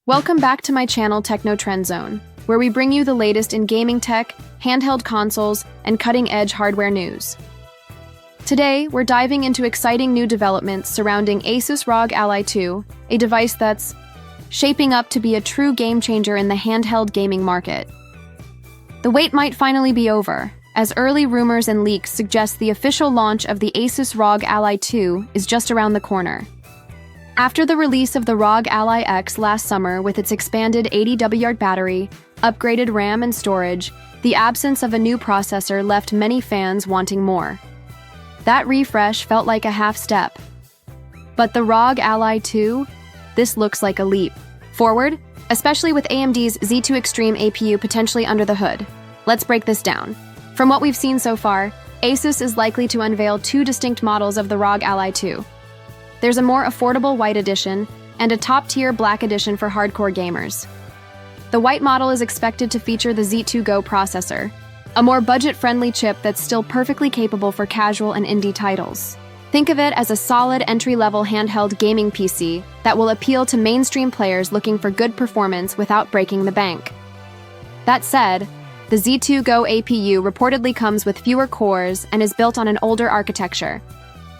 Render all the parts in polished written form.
Welcome back to my channel Techno Trend Zone, where we bring you the latest in gaming tech, handheld consoles, and cutting-edge hardware news. Today, we're diving into exciting new developments surrounding Asus ROG Ally 2, a device that's shaping up to be a true game-changer in the handheld gaming market. The wait might finally be over, as early rumors and leaks suggest the official launch of the Asus ROG Ally 2 is just around the corner. After the release of the ROG Ally X last summer with its expanded 80W battery, upgraded RAM and storage, the absence of a new processor left many fans wanting more. That refresh felt like a half step. But the ROG Ally 2? This looks like a leap forward, especially with AMD's Z2 Extreme APU potentially under the hood. Let's break this down. From what we've seen so far, Asus is likely to unveil two distinct models of the ROG Ally 2. There's a more affordable white edition and a top-tier black edition for hardcore gamers. The white model is expected to feature the Z2 Go processor, a more budget-friendly chip that's still perfectly capable for casual and indie titles. Think of it as a solid entry-level handheld gaming PC that will appeal to mainstream players looking for good performance without breaking the bank. That said, the Z2 Go APU reportedly comes with fewer cores and is built on an older architecture,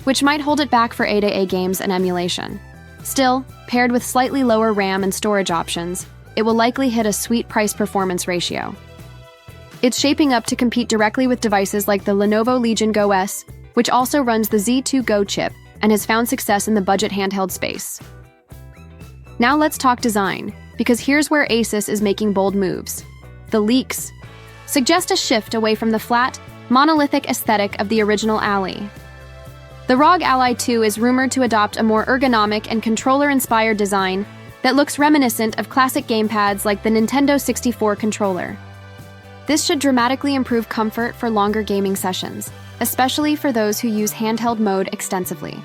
which might hold it back for AAA games and emulation. Still, paired with slightly lower RAM and storage options, it will likely hit a sweet price-performance ratio. It's shaping up to compete directly with devices like the Lenovo Legion Go S, which also runs the Z2 Go chip and has found success in the budget handheld space. Now let's talk design, because here's where Asus is making bold moves. The leaks suggest a shift away from the flat, monolithic aesthetic of the original Ally. The ROG Ally 2 is rumored to adopt a more ergonomic and controller-inspired design that looks reminiscent of classic gamepads like the Nintendo 64 controller. This should dramatically improve comfort for longer gaming sessions, especially for those who use handheld mode extensively.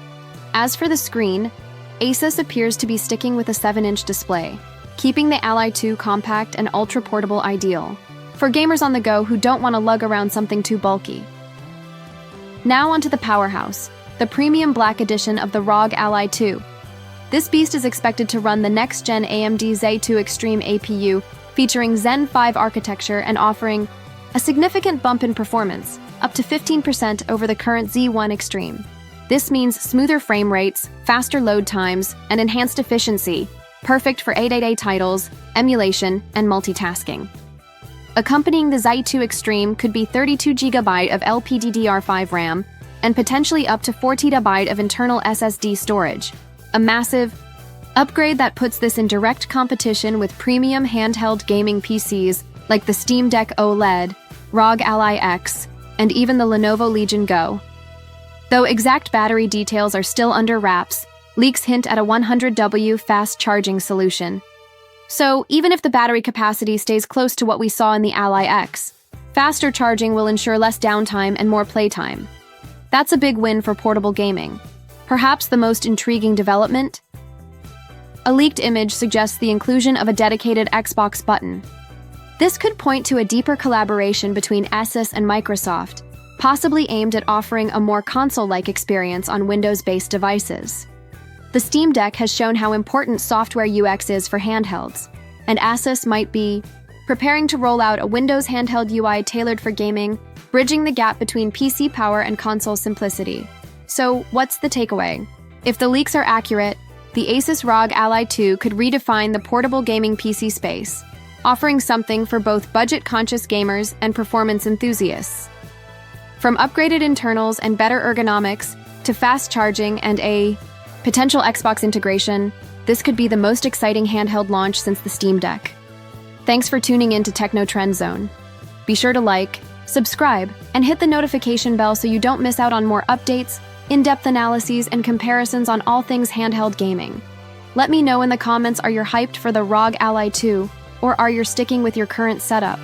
As for the screen, Asus appears to be sticking with a 7-inch display, keeping the Ally 2 compact and ultra-portable ideal for gamers on the go who don't want to lug around something too bulky. Now onto the powerhouse, the premium black edition of the ROG Ally 2. This beast is expected to run the next-gen AMD Z2 Extreme APU featuring Zen 5 architecture and offering a significant bump in performance, up to 15% over the current Z1 Extreme. This means smoother frame rates, faster load times, and enhanced efficiency, perfect for AAA titles, emulation, and multitasking. Accompanying the Z2 Extreme could be 32GB of LPDDR5 RAM and potentially up to 4TB of internal SSD storage, a massive upgrade that puts this in direct competition with premium handheld gaming PCs like the Steam Deck OLED, ROG Ally X, and even the Lenovo Legion Go. Though exact battery details are still under wraps, leaks hint at a 100W fast charging solution. So, even if the battery capacity stays close to what we saw in the Ally X, faster charging will ensure less downtime and more playtime. That's a big win for portable gaming. Perhaps the most intriguing development? A leaked image suggests the inclusion of a dedicated Xbox button. This could point to a deeper collaboration between Asus and Microsoft, possibly aimed at offering a more console-like experience on Windows-based devices. The Steam Deck has shown how important software UX is for handhelds, and Asus might be preparing to roll out a Windows handheld UI tailored for gaming, bridging the gap between PC power and console simplicity. So, what's the takeaway? If the leaks are accurate, the Asus ROG Ally 2 could redefine the portable gaming PC space, offering something for both budget-conscious gamers and performance enthusiasts. From upgraded internals and better ergonomics to fast charging and a potential Xbox integration, this could be the most exciting handheld launch since the Steam Deck. Thanks for tuning in to Techno Trend Zone. Be sure to like, subscribe, and hit the notification bell so you don't miss out on more updates, in-depth analyses, and comparisons on all things handheld gaming. Let me know in the comments, are you hyped for the ROG Ally 2, or are you sticking with your current setup?